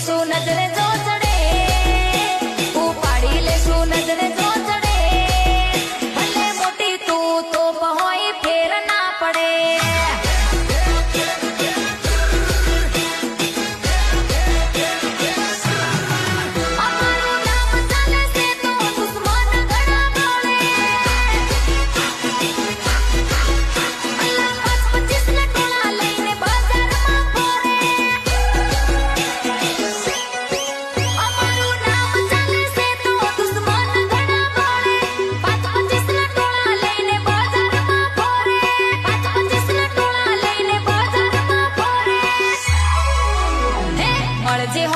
લેશું નજરે જો ચડે, ઉપાડી લેશું નજરે જો ચડે, ભલે મોટી તું તો હોય ફેર ના પડે. જે